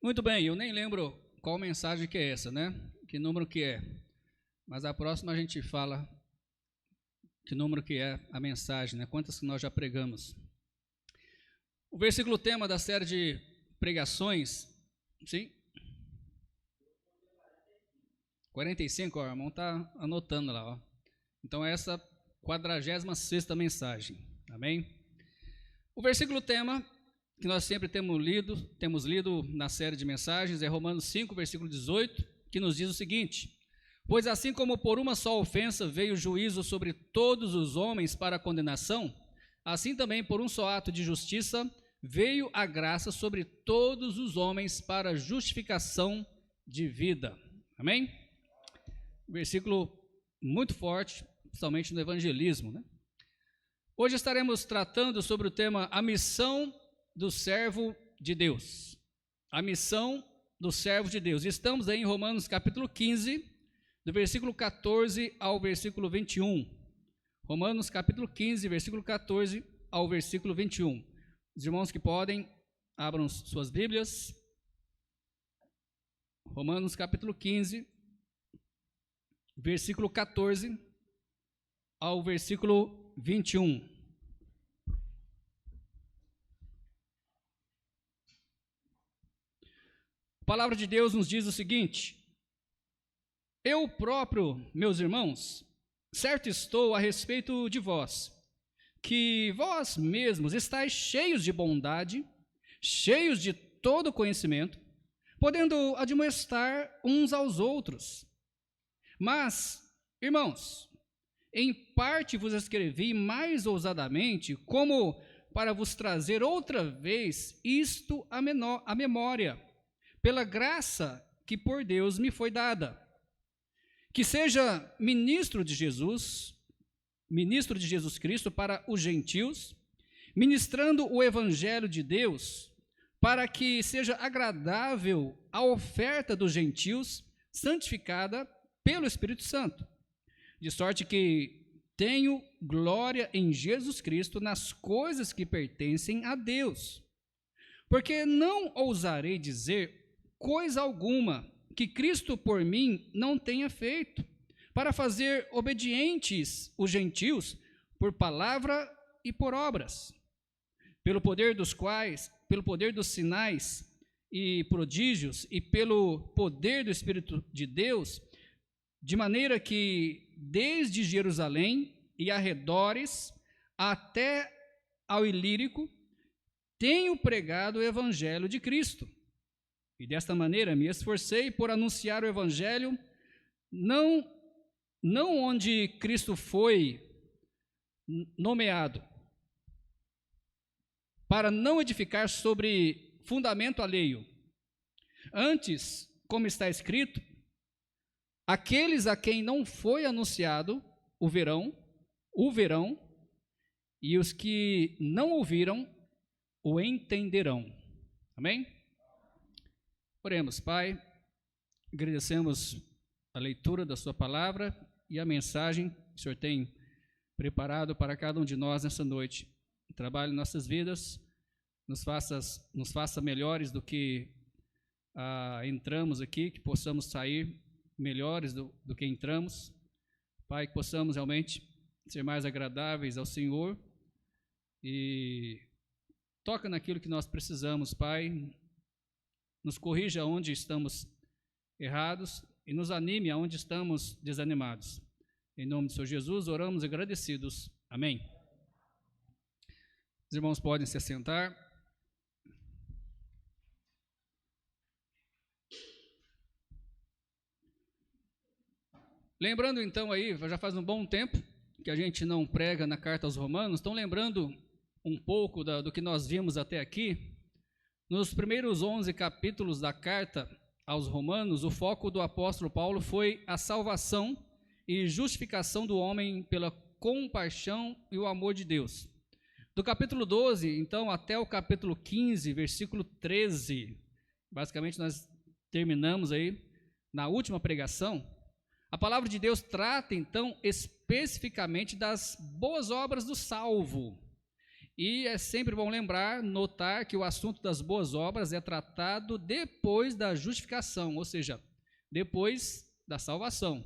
Muito bem, eu nem lembro qual mensagem que é essa, né? Que número que é. Mas a próxima a gente fala que número que é a mensagem, né? Quantas que nós já pregamos. O versículo tema da série de pregações, sim? 45, ó, o irmão está anotando lá, ó. Então essa 46ª mensagem, amém? O versículo tema que nós sempre temos lido na série de mensagens é Romanos 5, versículo 18, que nos diz o seguinte: pois assim como por uma só ofensa veio o juízo sobre todos os homens para a condenação, assim também por um só ato de justiça veio a graça sobre todos os homens para a justificação de vida. Amém? Versículo muito forte, principalmente no evangelismo, né? Hoje estaremos tratando sobre o tema a missão do servo de Deus. A missão do servo de Deus. Estamos aí em Romanos capítulo 15, do versículo 14 ao versículo 21. Romanos capítulo 15, versículo 14 ao versículo 21. Os irmãos que podem, abram suas Bíblias. Romanos capítulo 15, versículo 14 ao versículo 21. A palavra de Deus nos diz o seguinte: eu próprio, meus irmãos, certo estou a respeito de vós, que vós mesmos estáis cheios de bondade, cheios de todo conhecimento, podendo admoestar uns aos outros. Mas, irmãos, em parte vos escrevi mais ousadamente, como para vos trazer outra vez isto à memória, pela graça que por Deus me foi dada, que seja ministro de Jesus Cristo para os gentios, ministrando o evangelho de Deus, para que seja agradável a oferta dos gentios, santificada pelo Espírito Santo, de sorte que tenho glória em Jesus Cristo nas coisas que pertencem a Deus, porque não ousarei dizer coisa alguma que Cristo por mim não tenha feito, para fazer obedientes os gentios por palavra e por obras, pelo poder dos sinais e prodígios e pelo poder do Espírito de Deus, de maneira que desde Jerusalém e arredores até ao Ilírico tenho pregado o evangelho de Cristo. E desta maneira me esforcei por anunciar o evangelho, não onde Cristo foi nomeado, para não edificar sobre fundamento alheio. Antes, como está escrito, aqueles a quem não foi anunciado o verão, e os que não ouviram o entenderão. Amém? Oremos. Pai, agradecemos a leitura da sua palavra e a mensagem que o Senhor tem preparado para cada um de nós nessa noite. Trabalhe em nossas vidas, nos faça melhores do que entramos aqui, que possamos sair melhores do que entramos. Pai, que possamos realmente ser mais agradáveis ao Senhor e toca naquilo que nós precisamos, Pai. Nos corrija onde estamos errados e nos anime aonde estamos desanimados. Em nome do Senhor Jesus, oramos agradecidos. Amém. Os irmãos podem se assentar. Lembrando então aí, já faz um bom tempo que a gente não prega na carta aos Romanos, estão lembrando um pouco do que nós vimos até aqui. Nos primeiros 11 capítulos da carta aos Romanos, o foco do apóstolo Paulo foi a salvação e justificação do homem pela compaixão e o amor de Deus. Do capítulo 12, então, até o capítulo 15, versículo 13, basicamente nós terminamos aí na última pregação, a palavra de Deus trata, então, especificamente das boas obras do salvo. E é sempre bom notar que o assunto das boas obras é tratado depois da justificação, ou seja, depois da salvação.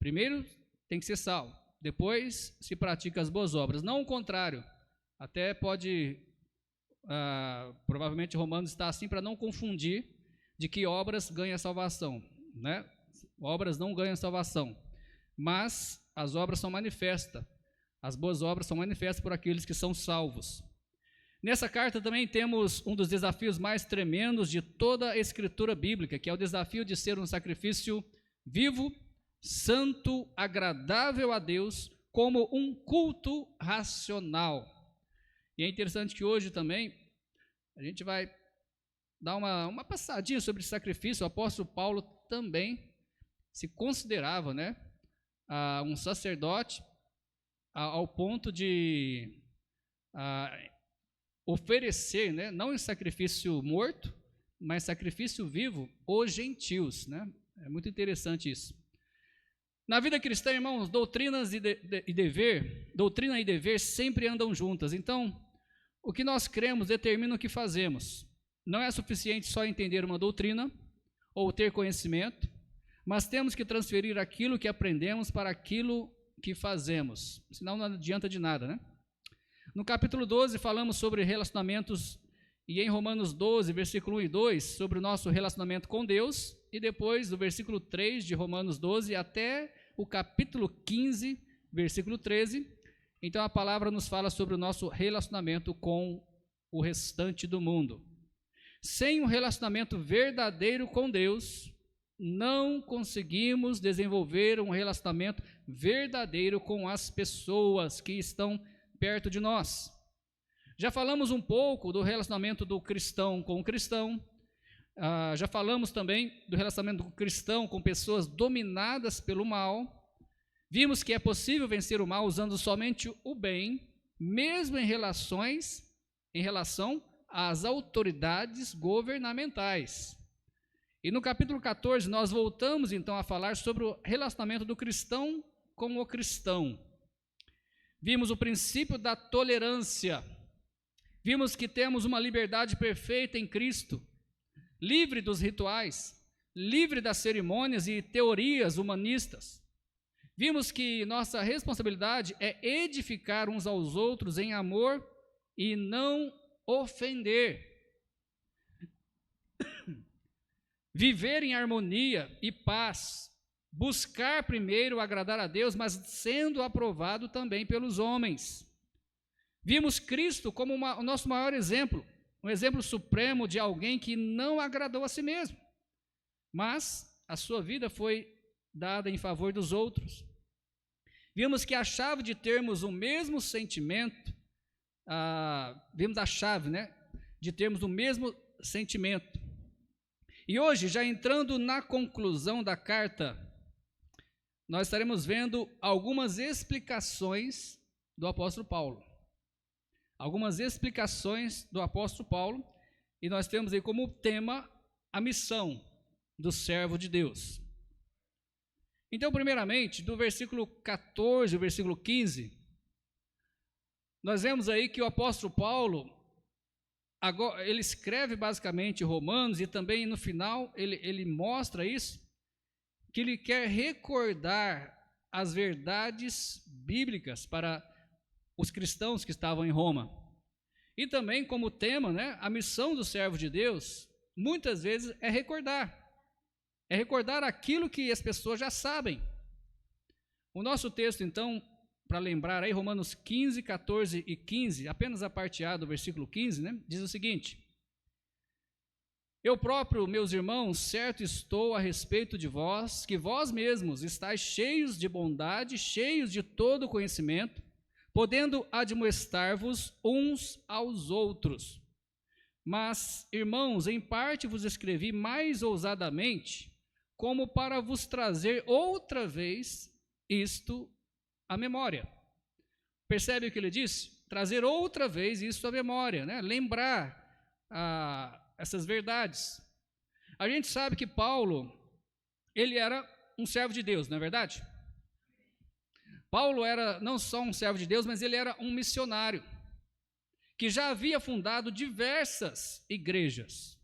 Primeiro tem que ser salvo, depois se pratica as boas obras, não o contrário. Até pode, provavelmente Romanos está assim para não confundir de que obras ganham salvação, né? Obras não ganham salvação, mas as obras são manifestas. As boas obras são manifestas por aqueles que são salvos. Nessa carta também temos um dos desafios mais tremendos de toda a escritura bíblica, que é o desafio de ser um sacrifício vivo, santo, agradável a Deus, como um culto racional. E é interessante que hoje também a gente vai dar uma passadinha sobre esse sacrifício. O apóstolo Paulo também se considerava, né, um sacerdote, ao ponto de oferecer, né, não em sacrifício morto, mas sacrifício vivo, os gentios, né? É muito interessante isso. Na vida cristã, irmãos, doutrina e dever sempre andam juntas. Então, o que nós cremos determina o que fazemos. Não é suficiente só entender uma doutrina ou ter conhecimento, mas temos que transferir aquilo que aprendemos para aquilo que fazemos, senão não adianta de nada, né? No capítulo 12 falamos sobre relacionamentos, e em Romanos 12, versículo 1 e 2, sobre o nosso relacionamento com Deus, e depois do versículo 3 de Romanos 12 até o capítulo 15, versículo 13, então a palavra nos fala sobre o nosso relacionamento com o restante do mundo. Sem um relacionamento verdadeiro com Deus, não conseguimos desenvolver um relacionamento verdadeiro com as pessoas que estão perto de nós. Já falamos um pouco do relacionamento do cristão com o cristão, já falamos também do relacionamento do cristão com pessoas dominadas pelo mal. Vimos que é possível vencer o mal usando somente o bem, mesmo em relação às autoridades governamentais. E no capítulo 14, nós voltamos então a falar sobre o relacionamento do cristão com o cristão. Vimos o princípio da tolerância. Vimos que temos uma liberdade perfeita em Cristo, livre dos rituais, livre das cerimônias e teorias humanistas. Vimos que nossa responsabilidade é edificar uns aos outros em amor e não ofender. Viver em harmonia e paz, buscar primeiro agradar a Deus, mas sendo aprovado também pelos homens. Vimos Cristo como o nosso maior exemplo, um exemplo supremo de alguém que não agradou a si mesmo, mas a sua vida foi dada em favor dos outros. Vimos que a chave de termos o mesmo sentimento, vimos a chave, né, de termos o mesmo sentimento. E hoje, já entrando na conclusão da carta, nós estaremos vendo algumas explicações do apóstolo Paulo. Algumas explicações do apóstolo Paulo, e nós temos aí como tema a missão do servo de Deus. Então, primeiramente, do versículo 14 ao versículo 15, nós vemos aí que o apóstolo Paulo, agora, ele escreve basicamente Romanos, e também no final ele mostra isso, que ele quer recordar as verdades bíblicas para os cristãos que estavam em Roma. E também como tema, né, a missão do servo de Deus, muitas vezes é recordar aquilo que as pessoas já sabem. O nosso texto, então, para lembrar aí, Romanos 15, 14 e 15, apenas a parte A do versículo 15, né, diz o seguinte: eu próprio, meus irmãos, certo estou a respeito de vós, que vós mesmos estáis cheios de bondade, cheios de todo conhecimento, podendo admoestar-vos uns aos outros. Mas, irmãos, em parte vos escrevi mais ousadamente, como para vos trazer outra vez isto à memória. Percebe o que ele disse? Trazer outra vez isso à memória, né? Lembrar essas verdades. A gente sabe que Paulo, ele era um servo de Deus, não é verdade? Paulo era não só um servo de Deus, mas ele era um missionário. que já havia fundado diversas igrejas.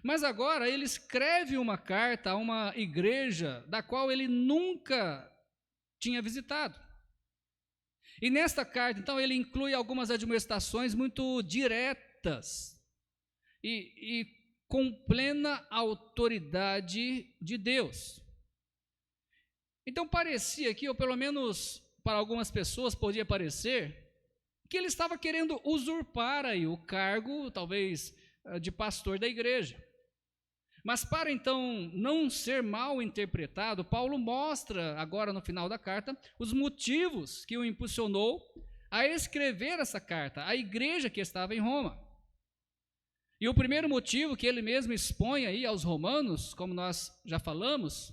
Mas agora ele escreve uma carta a uma igreja da qual ele nunca tinha visitado. E nesta carta, então, ele inclui algumas admoestações muito diretas e com plena autoridade de Deus. Então parecia aqui, ou pelo menos para algumas pessoas podia parecer, que ele estava querendo usurpar aí o cargo, talvez, de pastor da igreja. Mas para então não ser mal interpretado, Paulo mostra agora no final da carta os motivos que o impulsionou a escrever essa carta à igreja que estava em Roma. E o primeiro motivo que ele mesmo expõe aí aos romanos, como nós já falamos,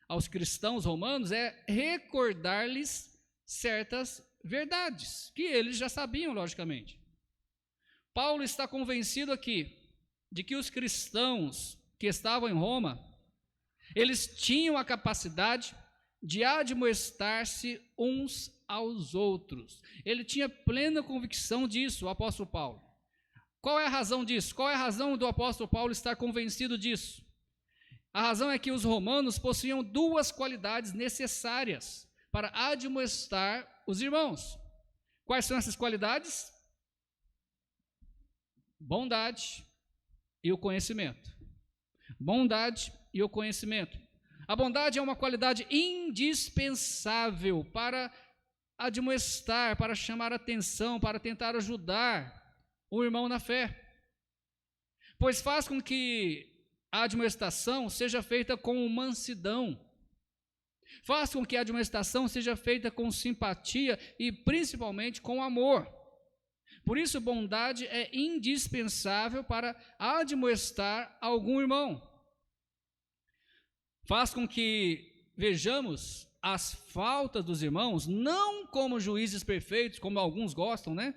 aos cristãos romanos, é recordar-lhes certas verdades, que eles já sabiam, logicamente. Paulo está convencido aqui de que os cristãos que estavam em Roma, eles tinham a capacidade de admoestar-se uns aos outros. Ele tinha plena convicção disso, o apóstolo Paulo. Qual é a razão disso? Qual é a razão do apóstolo Paulo estar convencido disso? A razão é que os romanos possuíam duas qualidades necessárias para admoestar os irmãos. Quais são essas qualidades? Bondade e o conhecimento. Bondade e o conhecimento. A bondade é uma qualidade indispensável para admoestar, para chamar a atenção, para tentar ajudar o irmão na fé. Pois faz com que a admoestação seja feita com mansidão. Faz com que a admoestação seja feita com simpatia e principalmente com amor. Por isso, bondade é indispensável para admoestar algum irmão. Faz com que vejamos as faltas dos irmãos, não como juízes perfeitos, como alguns gostam, né?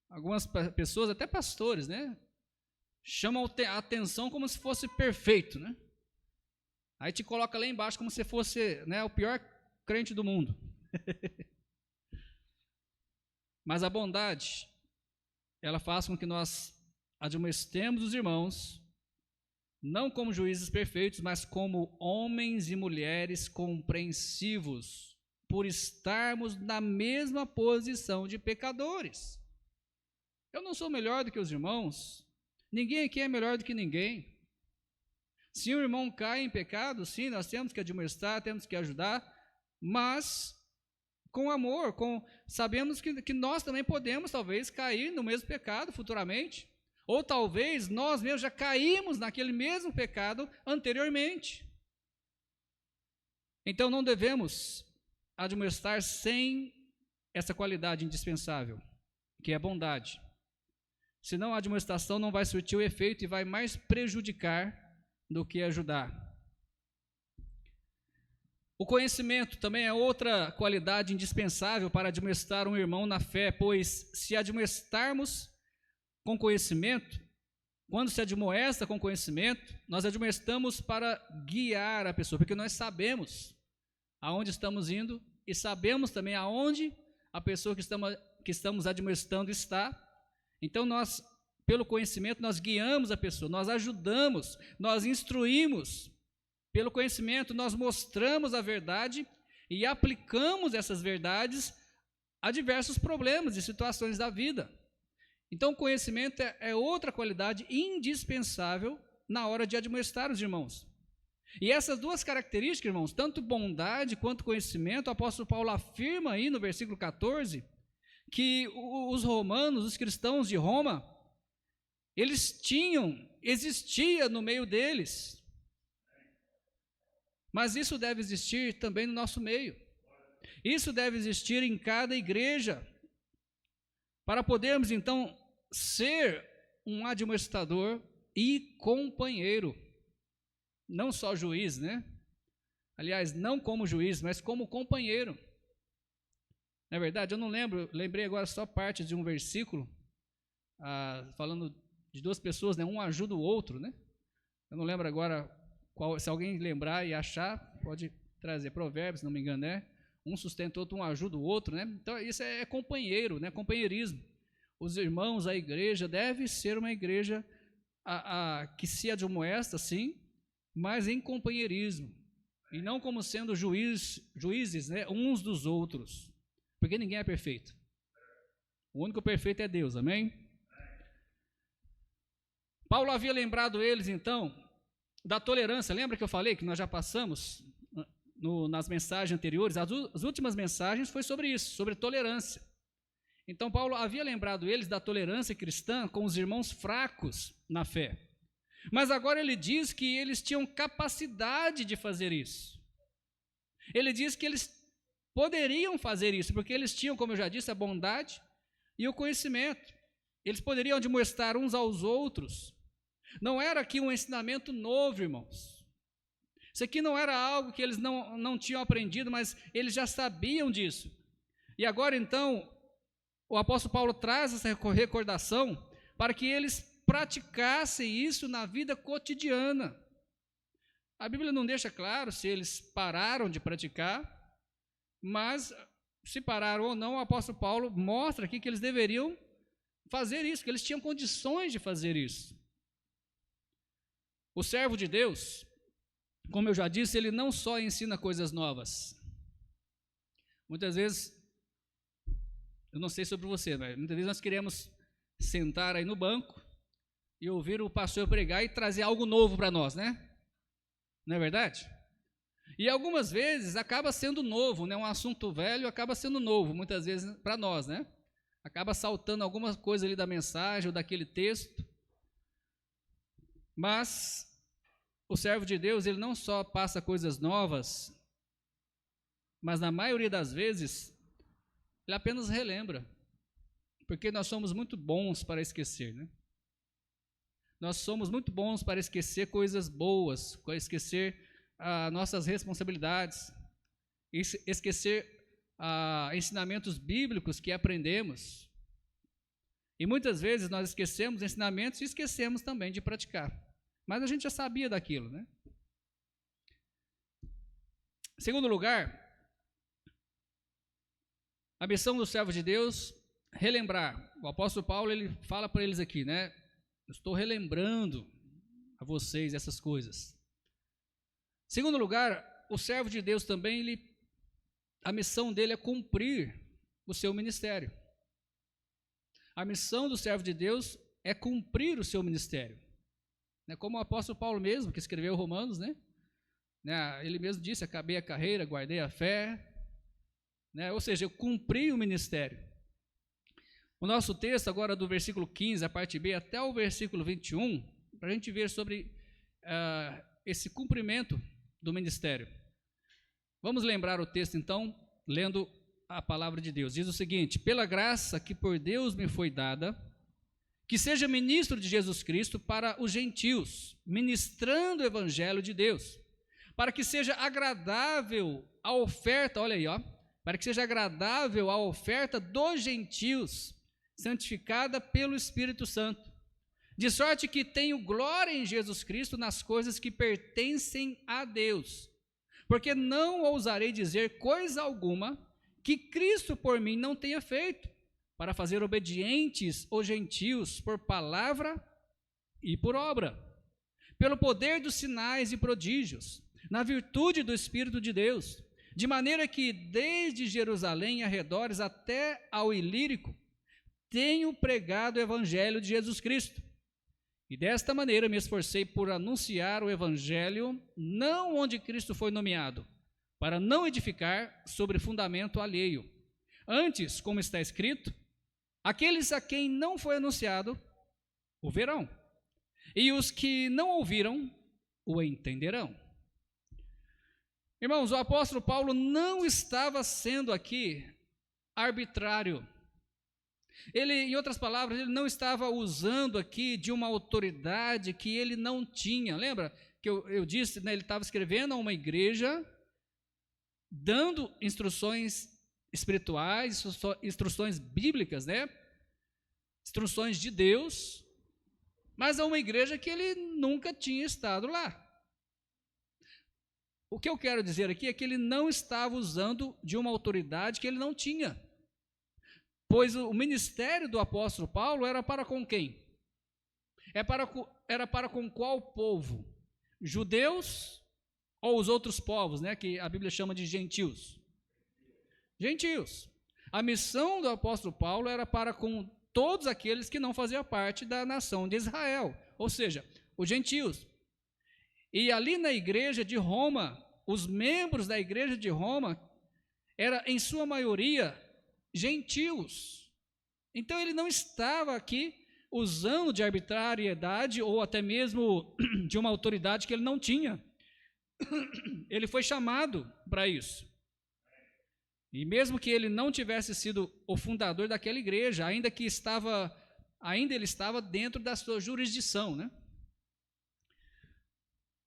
Algumas pessoas, até pastores, né? Chamam a atenção como se fosse perfeito, né? Aí te coloca lá embaixo como se fosse, né, o pior crente do mundo. Mas a bondade, ela faz com que nós admoestemos os irmãos, não como juízes perfeitos, mas como homens e mulheres compreensivos, por estarmos na mesma posição de pecadores. Eu não sou melhor do que os irmãos, ninguém aqui é melhor do que ninguém. Se um irmão cai em pecado, sim, nós temos que admoestar, temos que ajudar, mas com amor, sabemos que nós também podemos talvez cair no mesmo pecado futuramente, ou talvez nós mesmos já caímos naquele mesmo pecado anteriormente. Então não devemos admoestar sem essa qualidade indispensável, que é a bondade. Senão a admoestação não vai surtir o efeito e vai mais prejudicar do que ajudar. O conhecimento também é outra qualidade indispensável para admoestar um irmão na fé, pois se admoestarmos com conhecimento, quando se admoesta com conhecimento, nós admoestamos para guiar a pessoa, porque nós sabemos aonde estamos indo e sabemos também aonde a pessoa que estamos admoestando está. Então nós, pelo conhecimento, nós guiamos a pessoa, nós ajudamos, nós instruímos. Pelo conhecimento, nós mostramos a verdade e aplicamos essas verdades a diversos problemas e situações da vida. Então, o conhecimento é outra qualidade indispensável na hora de admoestar os irmãos. E essas duas características, irmãos, tanto bondade quanto conhecimento, o apóstolo Paulo afirma aí no versículo 14, que os romanos, os cristãos de Roma, existia no meio deles. Mas isso deve existir também no nosso meio. Isso deve existir em cada igreja, para podermos então ser um admoestador e companheiro, não só juiz, né? Aliás, não como juiz, mas como companheiro. Na verdade, eu não lembrei agora só parte de um versículo, falando de duas pessoas, né? Um ajuda o outro, né? Eu não lembro agora se alguém lembrar e achar, pode trazer. Provérbios, se não me engano, né? Um sustenta o outro, um ajuda o outro, né? Então, isso é companheiro, né? Companheirismo. os irmãos, a igreja, deve ser uma igreja que se admoesta, sim, mas em companheirismo, e não como sendo juízes, né, uns dos outros, porque ninguém é perfeito. O único perfeito é Deus, amém? Paulo havia lembrado eles, então, da tolerância. Lembra que eu falei que nós já passamos nas mensagens anteriores? As últimas mensagens foi sobre isso, sobre tolerância. Então, Paulo havia lembrado eles da tolerância cristã com os irmãos fracos na fé. Mas agora ele diz que eles tinham capacidade de fazer isso. Ele diz que eles poderiam fazer isso, porque eles tinham, como eu já disse, a bondade e o conhecimento. Eles poderiam admoestar uns aos outros. Não era aqui um ensinamento novo, irmãos. Isso aqui não era algo que eles não tinham aprendido, mas eles já sabiam disso. E agora, então, o apóstolo Paulo traz essa recordação para que eles praticassem isso na vida cotidiana. A Bíblia não deixa claro se eles pararam de praticar, mas se pararam ou não, o apóstolo Paulo mostra aqui que eles deveriam fazer isso, que eles tinham condições de fazer isso. O servo de Deus, como eu já disse, ele não só ensina coisas novas. Muitas vezes, eu não sei sobre você, mas muitas vezes nós queremos sentar aí no banco e ouvir o pastor pregar e trazer algo novo para nós, né? Não é verdade? E algumas vezes acaba sendo novo, né? Um assunto velho acaba sendo novo, muitas vezes para nós, né? Acaba saltando alguma coisa ali da mensagem ou daquele texto. Mas o servo de Deus, ele não só passa coisas novas, mas na maioria das vezes, ele apenas relembra. Porque nós somos muito bons para esquecer, né? Nós somos muito bons para esquecer coisas boas, para esquecer nossas responsabilidades, esquecer ensinamentos bíblicos que aprendemos. E muitas vezes nós esquecemos ensinamentos e esquecemos também de praticar. Mas a gente já sabia daquilo, né? Em segundo lugar, a missão do servo de Deus, relembrar. O apóstolo Paulo, ele fala para eles aqui, né? Eu estou relembrando a vocês essas coisas. Em segundo lugar, o servo de Deus também, a missão dele é cumprir o seu ministério. A missão do servo de Deus é cumprir o seu ministério. Como o apóstolo Paulo mesmo, que escreveu Romanos, né? Ele mesmo disse, acabei a carreira, guardei a fé. Ou seja, eu cumpri o ministério. O nosso texto agora do versículo 15, a parte B, até o versículo 21, para a gente ver sobre esse cumprimento do ministério. Vamos lembrar o texto então, lendo a palavra de Deus. Diz o seguinte: pela graça que por Deus me foi dada, que seja ministro de Jesus Cristo para os gentios, ministrando o evangelho de Deus, para que seja agradável a oferta, olha aí, para que seja agradável a oferta dos gentios, santificada pelo Espírito Santo, de sorte que tenho glória em Jesus Cristo nas coisas que pertencem a Deus, porque não ousarei dizer coisa alguma que Cristo por mim não tenha feito, para fazer obedientes os gentios por palavra e por obra, pelo poder dos sinais e prodígios, na virtude do Espírito de Deus, de maneira que desde Jerusalém arredores até ao Ilírico, tenho pregado o evangelho de Jesus Cristo. E desta maneira me esforcei por anunciar o evangelho, não onde Cristo foi nomeado, para não edificar sobre fundamento alheio. Antes, como está escrito, aqueles a quem não foi anunciado, o verão, e os que não ouviram, o entenderão. Irmãos, o apóstolo Paulo não estava sendo aqui arbitrário. Ele, em outras palavras, ele não estava usando aqui de uma autoridade que ele não tinha. Lembra que eu disse, né, ele estava escrevendo a uma igreja, dando instruções espirituais, instruções bíblicas, né? Instruções de Deus, mas a uma igreja que ele nunca tinha estado lá. O que eu quero dizer aqui é que ele não estava usando de uma autoridade que ele não tinha. Pois o ministério do apóstolo Paulo era para com quem? Era para com qual povo? Judeus ou os outros povos, né, que a Bíblia chama de gentios? Gentios. A missão do apóstolo Paulo era para com todos aqueles que não faziam parte da nação de Israel, ou seja, os gentios. E ali na igreja de Roma, os membros da igreja de Roma eram, em sua maioria, gentios. Então ele não estava aqui usando de arbitrariedade ou até mesmo de uma autoridade que ele não tinha. Ele foi chamado para isso. E mesmo que ele não tivesse sido o fundador daquela igreja, ainda ele estava dentro da sua jurisdição, né?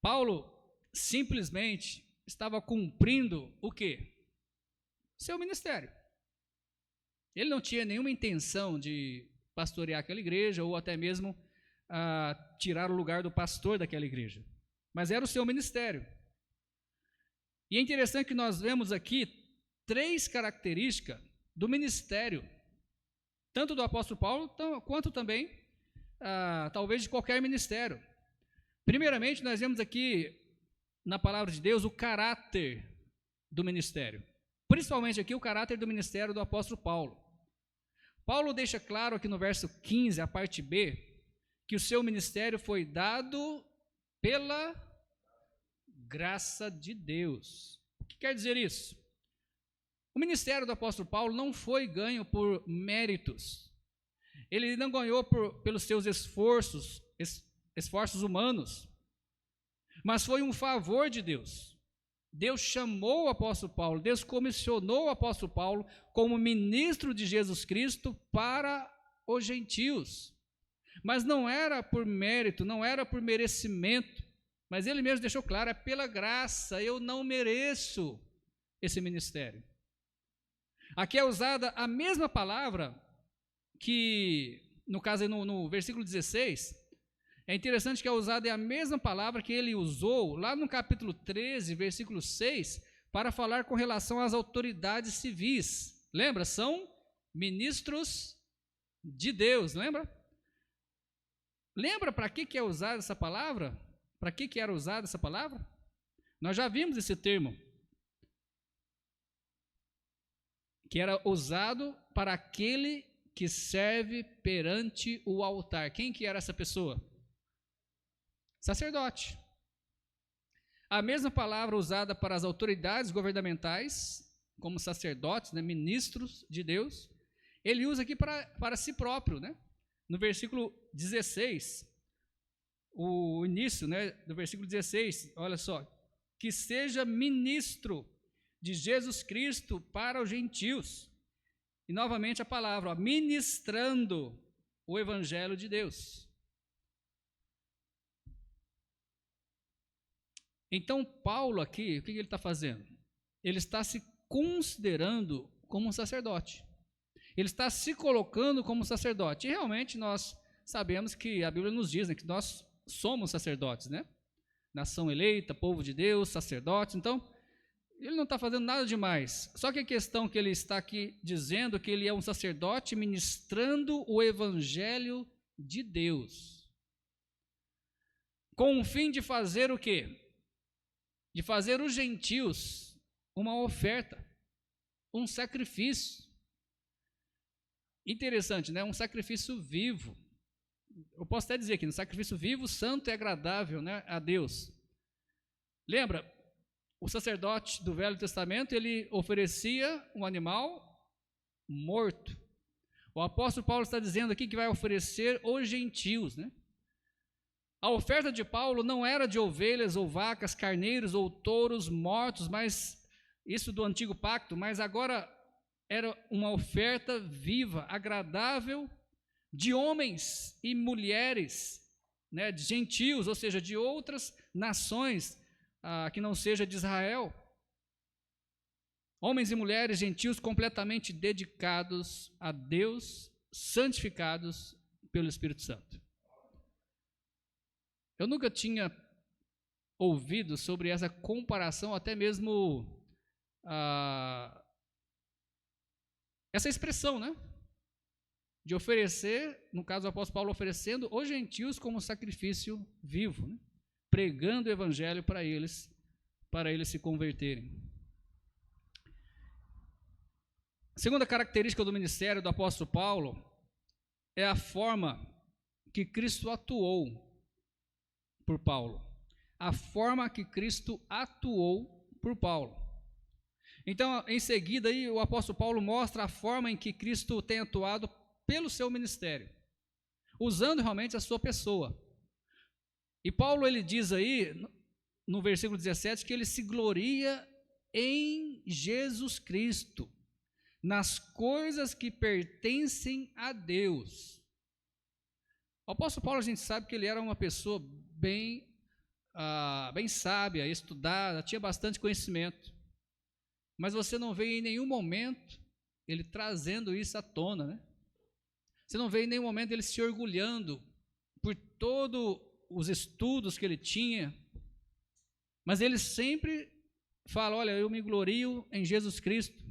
Paulo simplesmente estava cumprindo o quê? Seu ministério. Ele não tinha nenhuma intenção de pastorear aquela igreja ou até mesmo tirar o lugar do pastor daquela igreja, mas era o seu ministério. E é interessante que nós vemos aqui 3 características do ministério, tanto do apóstolo Paulo, quanto também, talvez, de qualquer ministério. Primeiramente, nós vemos aqui, na palavra de Deus, o caráter do ministério. Principalmente aqui, o caráter do ministério do apóstolo Paulo. Paulo deixa claro aqui no verso 15, a parte B, que o seu ministério foi dado pela graça de Deus. O que quer dizer isso? O ministério do apóstolo Paulo não foi ganho por méritos. Ele não ganhou pelos seus esforços humanos, mas foi um favor de Deus. Deus chamou o apóstolo Paulo, Deus comissionou o apóstolo Paulo como ministro de Jesus Cristo para os gentios. Mas não era por mérito, não era por merecimento, mas ele mesmo deixou claro, é pela graça, eu não mereço esse ministério. Aqui é usada a mesma palavra que, no caso, no versículo 16, é interessante que é usada a mesma palavra que ele usou lá no capítulo 13, versículo 6, para falar com relação às autoridades civis. Lembra? São ministros de Deus, lembra? Lembra para que é usada essa palavra? Para que era usada essa palavra? Nós já vimos esse termo, que era usado para aquele que serve perante o altar. Quem que era essa pessoa? Sacerdote. A mesma palavra usada para as autoridades governamentais, como sacerdotes, né, ministros de Deus, ele usa aqui para si próprio, né? No versículo 16, o início, né, do versículo 16, olha só, que seja ministro de Jesus Cristo para os gentios. E novamente a palavra, ó, ministrando o evangelho de Deus. Então Paulo aqui, o que ele está fazendo? Ele está se considerando como um sacerdote. Ele está se colocando como sacerdote. E realmente nós sabemos que a Bíblia nos diz, né, que nós somos sacerdotes, né? Nação eleita, povo de Deus, sacerdotes. Então, ele não está fazendo nada demais. Só que a questão que ele está aqui dizendo que ele é um sacerdote ministrando o evangelho de Deus. Com o fim de fazer o quê? De fazer os gentios uma oferta, um sacrifício. Interessante, né? Um sacrifício vivo. Eu posso até dizer aqui, um sacrifício vivo, santo e agradável, né, a Deus. Lembra? O sacerdote do Velho Testamento, ele oferecia um animal morto. O apóstolo Paulo está dizendo aqui que vai oferecer os gentios, né? A oferta de Paulo não era de ovelhas ou vacas, carneiros ou touros mortos, mas isso do antigo pacto, mas agora era uma oferta viva, agradável, de homens e mulheres, né, de gentios, ou seja, de outras nações, que não seja de Israel. Homens e mulheres gentios completamente dedicados a Deus, santificados pelo Espírito Santo. Eu nunca tinha ouvido sobre essa comparação, até mesmo essa expressão, né? de oferecer, no caso do apóstolo Paulo, oferecendo os gentios como sacrifício vivo, né? Pregando o evangelho para eles se converterem. A segunda característica do ministério do apóstolo Paulo é a forma que Cristo atuou por Paulo. A forma que Cristo atuou por Paulo. Então, em seguida, aí, o apóstolo Paulo mostra a forma em que Cristo tem atuado pelo seu ministério, usando realmente a sua pessoa. E Paulo, ele diz aí, no versículo 17, que ele se gloria em Jesus Cristo, nas coisas que pertencem a Deus. O apóstolo Paulo, a gente sabe que ele era uma pessoa bem sábia, estudada, tinha bastante conhecimento, mas você não vê em nenhum momento ele trazendo isso à tona, né? Você não vê em nenhum momento ele se orgulhando por todos os estudos que ele tinha, mas ele sempre fala, olha, eu me glorio em Jesus Cristo,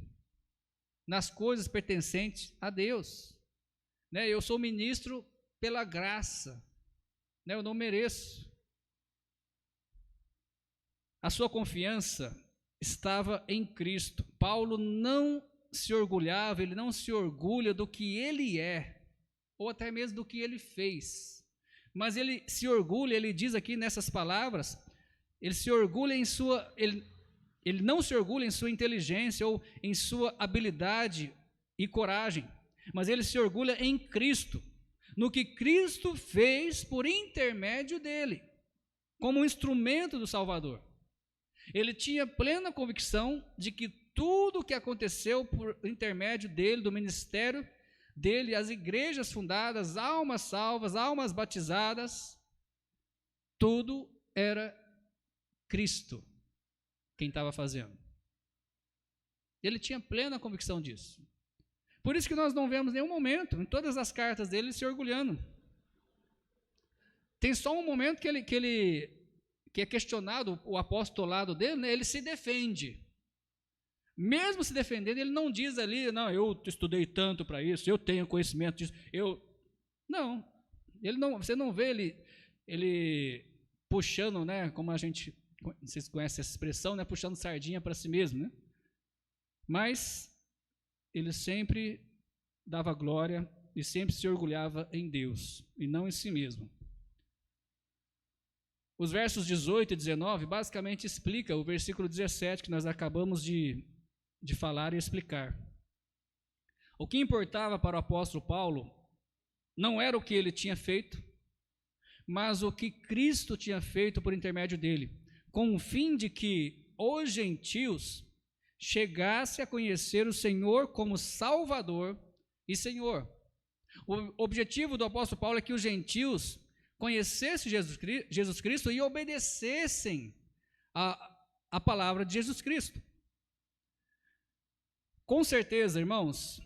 nas coisas pertencentes a Deus, né? Eu sou ministro pela graça, né? Eu não mereço. A sua confiança estava em Cristo. Paulo não se orgulhava, ele não se orgulha do que ele é, ou até mesmo do que ele fez, mas ele se orgulha, ele diz aqui nessas palavras, ele se orgulha em sua, ele não se orgulha em sua inteligência ou em sua habilidade e coragem, mas ele se orgulha em Cristo, no que Cristo fez por intermédio dele, como um instrumento do Salvador. Ele tinha plena convicção de que tudo o que aconteceu por intermédio dele, do ministério dele, as igrejas fundadas, almas salvas, almas batizadas, tudo era Cristo quem estava fazendo. Ele tinha plena convicção disso. Por isso que nós não vemos nenhum momento, em todas as cartas dele, se orgulhando. Tem só um momento que é questionado o apostolado dele, né? Ele se defende. Mesmo se defendendo, ele não diz ali, não, eu estudei tanto para isso, eu tenho conhecimento disso, não, você não vê ele puxando, né, como vocês conhecem essa expressão, né, puxando sardinha para si mesmo, né? Mas ele sempre dava glória e sempre se orgulhava em Deus e não em si mesmo. Os versos 18 e 19 basicamente explica o versículo 17 que nós acabamos de falar e explicar. O que importava para o apóstolo Paulo não era o que ele tinha feito, mas o que Cristo tinha feito por intermédio dele, com o fim de que os gentios chegassem a conhecer o Senhor como Salvador e Senhor. O objetivo do apóstolo Paulo é que os gentios conhecessem Jesus Cristo e obedecessem a palavra de Jesus Cristo. Com certeza, irmãos,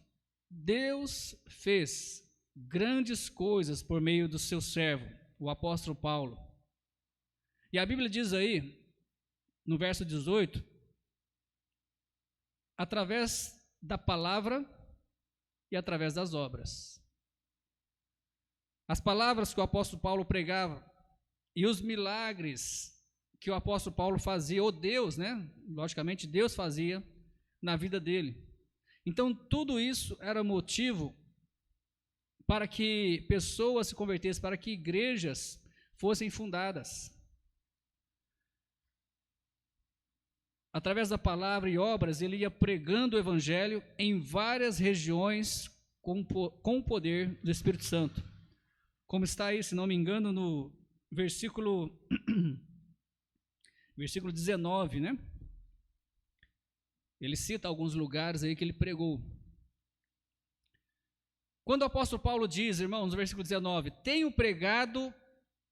Deus fez grandes coisas por meio do seu servo, o apóstolo Paulo. E a Bíblia diz aí, no verso 18, através da palavra e através das obras. As palavras que o apóstolo Paulo pregava e os milagres que o apóstolo Paulo fazia, ou Deus, né? Logicamente Deus fazia na vida dele. Então tudo isso era motivo para que pessoas se convertessem, para que igrejas fossem fundadas. Através da palavra e obras, ele ia pregando o evangelho em várias regiões com o poder do Espírito Santo. Como está aí, se não me engano, no versículo 19, né? Ele cita alguns lugares aí que ele pregou. Quando o apóstolo Paulo diz, irmãos, no versículo 19, tenho pregado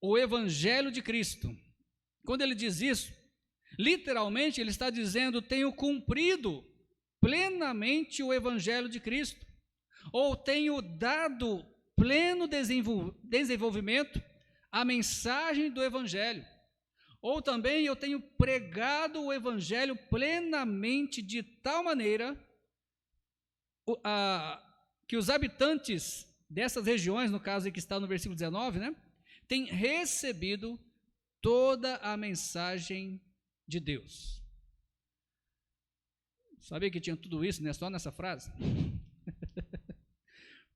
o evangelho de Cristo. Quando ele diz isso, literalmente ele está dizendo, tenho cumprido plenamente o evangelho de Cristo, ou tenho dado pleno desenvolvimento à mensagem do evangelho, ou também eu tenho pregado o evangelho plenamente de tal maneira que os habitantes dessas regiões, no caso aí que está no versículo 19, né, têm recebido toda a mensagem de Deus. Sabia que tinha tudo isso, né, só nessa frase?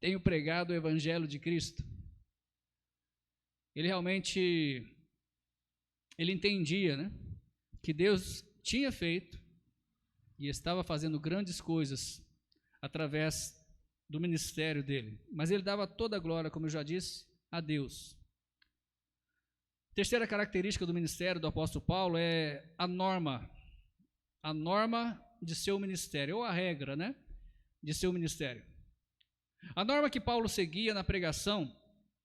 Tenho pregado o evangelho de Cristo. Ele realmente, ele entendia, né, que Deus tinha feito e estava fazendo grandes coisas através do ministério dele, mas ele dava toda a glória, como eu já disse, a Deus. Terceira característica do ministério do apóstolo Paulo é a norma de seu ministério, ou a regra, né, de seu ministério. A norma que Paulo seguia na pregação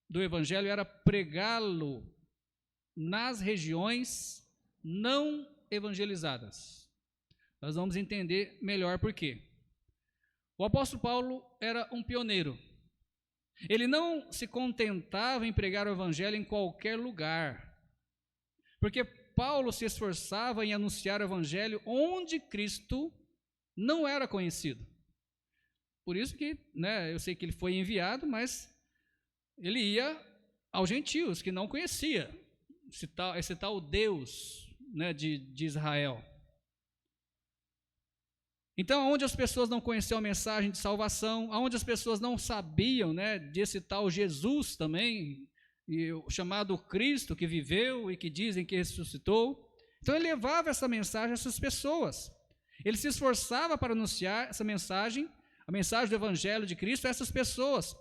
do evangelho era pregá-lo nas regiões não evangelizadas. Nós vamos entender melhor por quê. O apóstolo Paulo era um pioneiro. Ele não se contentava em pregar o evangelho em qualquer lugar, porque Paulo se esforçava em anunciar o evangelho onde Cristo não era conhecido. Por isso que, né, eu sei que ele foi enviado, mas ele ia aos gentios que não conhecia esse tal Deus, né, de Israel. Então, onde as pessoas não conheciam a mensagem de salvação, onde as pessoas não sabiam, né, desse tal Jesus também, chamado Cristo, que viveu e que dizem que ressuscitou, então ele levava essa mensagem a essas pessoas. Ele se esforçava para anunciar essa mensagem, a mensagem do evangelho de Cristo a essas pessoas.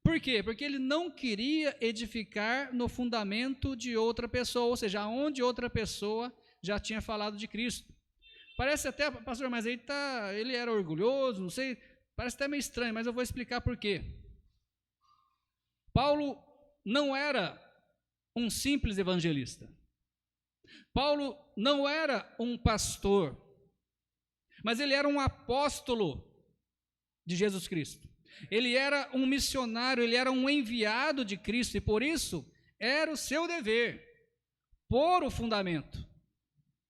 Por quê? Porque ele não queria edificar no fundamento de outra pessoa, ou seja, onde outra pessoa já tinha falado de Cristo. Parece até, pastor, mas ele era orgulhoso, não sei, parece até meio estranho, mas eu vou explicar por quê. Paulo não era um simples evangelista. Paulo não era um pastor, mas ele era um apóstolo de Jesus Cristo. Ele era um missionário, ele era um enviado de Cristo, e por isso era o seu dever pôr o fundamento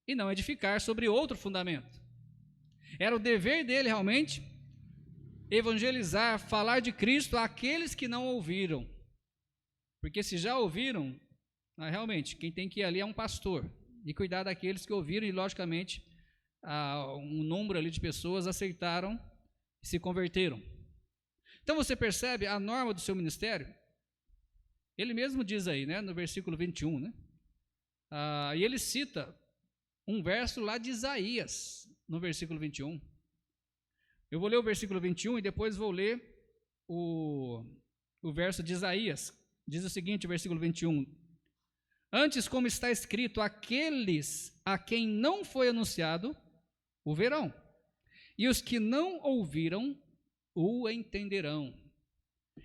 e não edificar sobre outro fundamento. Era o dever dele realmente evangelizar, falar de Cristo àqueles que não ouviram. Porque se já ouviram, realmente, quem tem que ir ali é um pastor, e cuidar daqueles que ouviram, e logicamente, um número ali de pessoas aceitaram e se converteram. Então você percebe a norma do seu ministério? Ele mesmo diz aí, né, no versículo 21, né? E ele cita um verso lá de Isaías, no versículo 21. Eu vou ler o versículo 21 e depois vou ler o verso de Isaías. Diz o seguinte, o versículo 21. Antes, como está escrito, aqueles a quem não foi anunciado, o verão, e os que não ouviram, o entenderão.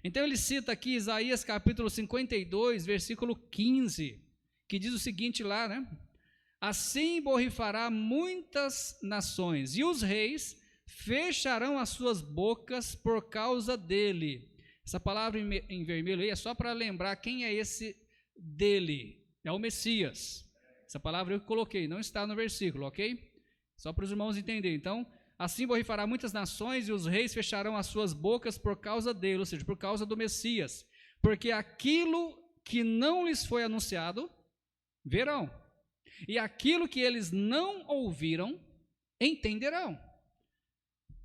Então ele cita aqui Isaías capítulo 52, versículo 15, que diz o seguinte lá, né? Assim borrifará muitas nações, e os reis fecharão as suas bocas por causa dele. Essa palavra em vermelho aí é só para lembrar quem é esse dele. É o Messias. Essa palavra eu coloquei, não está no versículo, ok? Só para os irmãos entenderem. Então, assim borrifará muitas nações, e os reis fecharão as suas bocas por causa dele, ou seja, por causa do Messias. Porque aquilo que não lhes foi anunciado, verão. E aquilo que eles não ouviram, entenderão.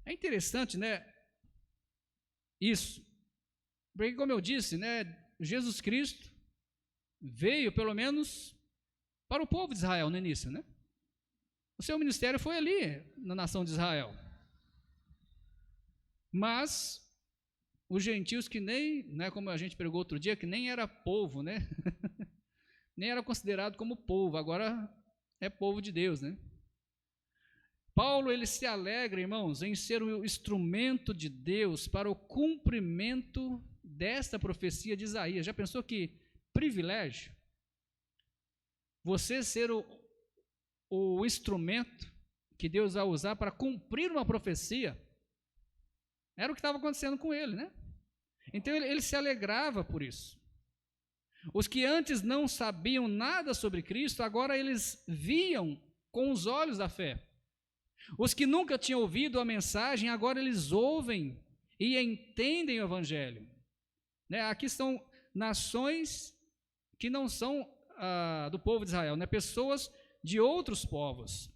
É interessante, né? Isso. Porque, como eu disse, né, Jesus Cristo veio, pelo menos, para o povo de Israel no início, né? O seu ministério foi ali, na nação de Israel. Mas os gentios que nem, né, como a gente pregou outro dia, que nem era povo, né? Nem era considerado como povo, agora é povo de Deus, né? Paulo, ele se alegra, irmãos, em ser o instrumento de Deus para o cumprimento desta profecia de Isaías. Já pensou que privilégio? Você ser o instrumento que Deus vai usar para cumprir uma profecia. Era o que estava acontecendo com ele, né? Então ele se alegrava por isso. Os que antes não sabiam nada sobre Cristo, agora eles viam com os olhos da fé. Os que nunca tinham ouvido a mensagem, agora eles ouvem e entendem o evangelho. né? Aqui são nações que não são do povo de Israel, né? Pessoas de outros povos.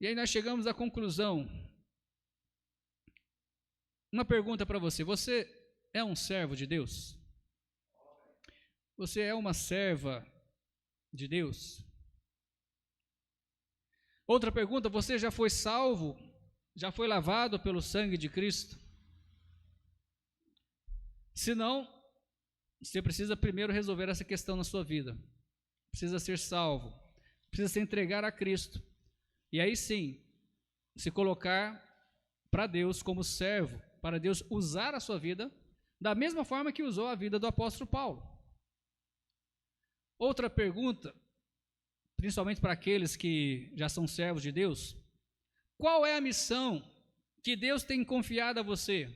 E aí nós chegamos à conclusão. Uma pergunta para você: você é um servo de Deus? Você é uma serva de Deus? Outra pergunta: você já foi salvo? Já foi lavado pelo sangue de Cristo? Se não, você precisa primeiro resolver essa questão na sua vida. Precisa ser salvo, precisa se entregar a Cristo. E aí sim, se colocar para Deus como servo, para Deus usar a sua vida da mesma forma que usou a vida do apóstolo Paulo. Outra pergunta, principalmente para aqueles que já são servos de Deus: qual é a missão que Deus tem confiado a você?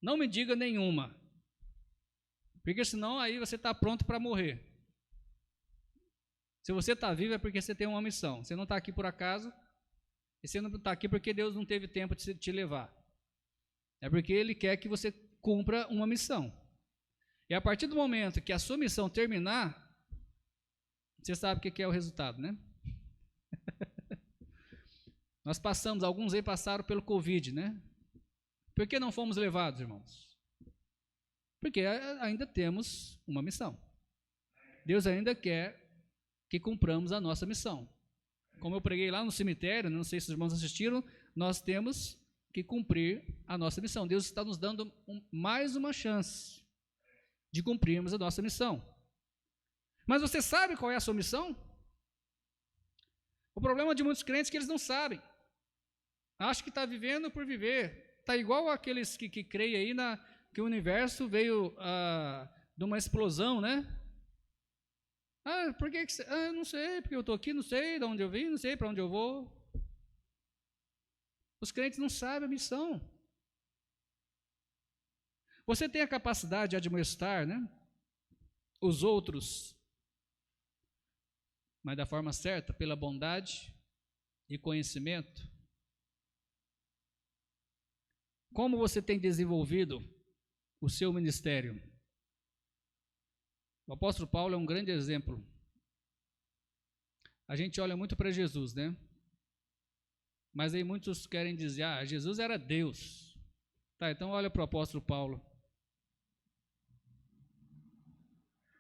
Não me diga nenhuma, porque senão aí você está pronto para morrer. Se você está vivo é porque você tem uma missão. Você não está aqui por acaso, e você não está aqui porque Deus não teve tempo de te levar. É porque Ele quer que você cumpra uma missão. E a partir do momento que a sua missão terminar, você sabe o que é o resultado, né? Nós passamos, alguns aí passaram pelo Covid, né? Por que não fomos levados, irmãos? Porque ainda temos uma missão. Deus ainda quer que cumpramos a nossa missão. Como eu preguei lá no cemitério, não sei se os irmãos assistiram, nós temos que cumprir a nossa missão. Deus está nos dando mais uma chance de cumprirmos a nossa missão. Mas você sabe qual é a sua missão? O problema de muitos crentes é que eles não sabem. Acham que está vivendo por viver. Está igual aqueles que creem aí que o universo veio de uma explosão, né? Por que você... eu não sei, porque eu estou aqui, não sei de onde eu vim, não sei para onde eu vou. Os crentes não sabem a missão. Você tem a capacidade de admoestar, né, os outros, mas da forma certa, pela bondade e conhecimento. Como você tem desenvolvido o seu ministério? O apóstolo Paulo é um grande exemplo. A gente olha muito para Jesus, né? Mas aí muitos querem dizer, Jesus era Deus. Tá, então olha para o apóstolo Paulo.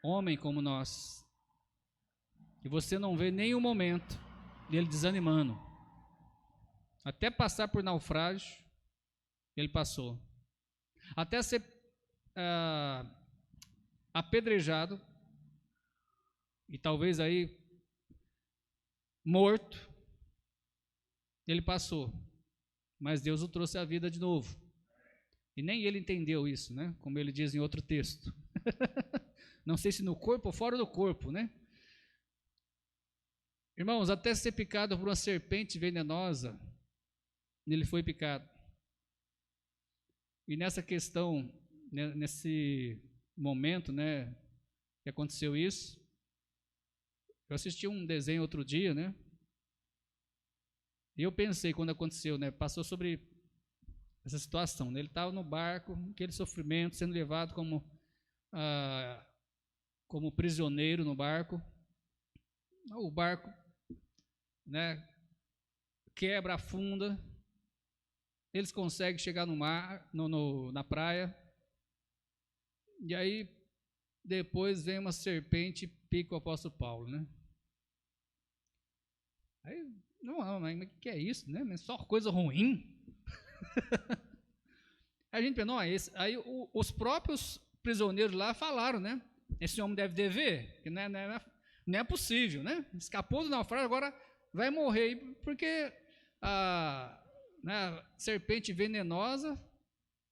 Homem como nós. E você não vê nenhum momento dele desanimando. Até passar por naufrágio, ele passou. Até ser apedrejado, e talvez aí morto, ele passou. Mas Deus o trouxe à vida de novo. E nem ele entendeu isso, né? Como ele diz em outro texto. Não sei se no corpo ou fora do corpo, né? Irmãos, até ser picado por uma serpente venenosa, ele foi picado. E nessa questão, nesse momento, né, que aconteceu isso, eu assisti um desenho outro dia, né? E eu pensei quando aconteceu, né? Passou sobre essa situação, né? Ele estava no barco, aquele sofrimento, sendo levado como prisioneiro no barco. O barco, né, quebra, afunda. Eles conseguem chegar no mar, na praia. E aí, depois vem uma serpente e pica o apóstolo Paulo, né? Aí, mas o que é isso, né? Mas só coisa ruim. A gente pensa, aí os próprios prisioneiros lá falaram, né? Esse homem deve dever, que não é possível, né? Escapou do naufrágio, agora vai morrer, porque a serpente venenosa,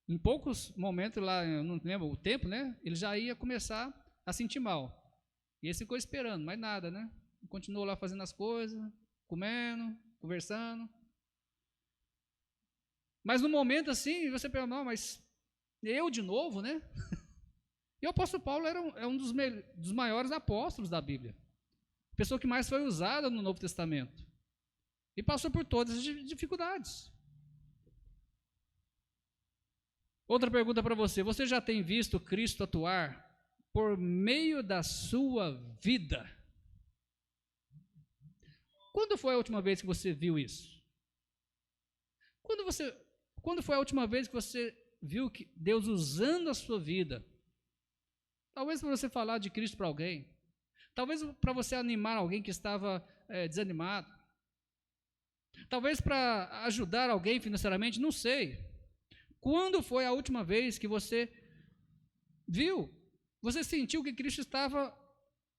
em poucos momentos lá, eu não lembro o tempo, né? Ele já ia começar a sentir mal. E ele ficou esperando, mas nada, né? Continuou lá fazendo as coisas, comendo, conversando. Mas no momento assim, você pensa, não, mas eu de novo, né? E o apóstolo Paulo é um dos maiores apóstolos da Bíblia. A pessoa que mais foi usada no Novo Testamento. E passou por todas as dificuldades. Outra pergunta para você: você já tem visto Cristo atuar por meio da sua vida? Quando foi a última vez que você viu isso? Quando foi a última vez que você viu que Deus usando a sua vida? Talvez para você falar de Cristo para alguém. Talvez para você animar alguém que estava desanimado. Talvez para ajudar alguém financeiramente, não sei. Quando foi a última vez que você viu? Você sentiu que Cristo estava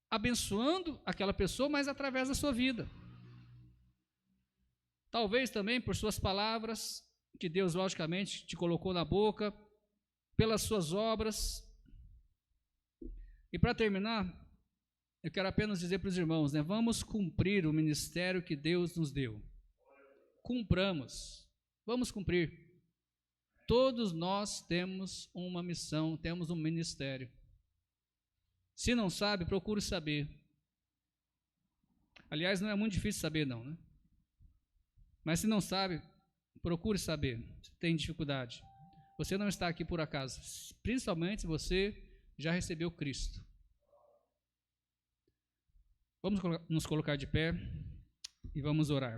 abençoando aquela pessoa, mas através da sua vida. Talvez também por suas palavras, que Deus logicamente te colocou na boca, pelas suas obras. E para terminar, eu quero apenas dizer para os irmãos, vamos cumprir o ministério que Deus nos deu. Cumpramos, vamos cumprir. Todos nós temos uma missão, temos um ministério. Se não sabe, procure saber. Aliás, não é muito difícil saber não, né? Mas se não sabe, procure saber. Se tem dificuldade. Você não está aqui por acaso, principalmente se você já recebeu Cristo. Vamos nos colocar de pé e vamos orar.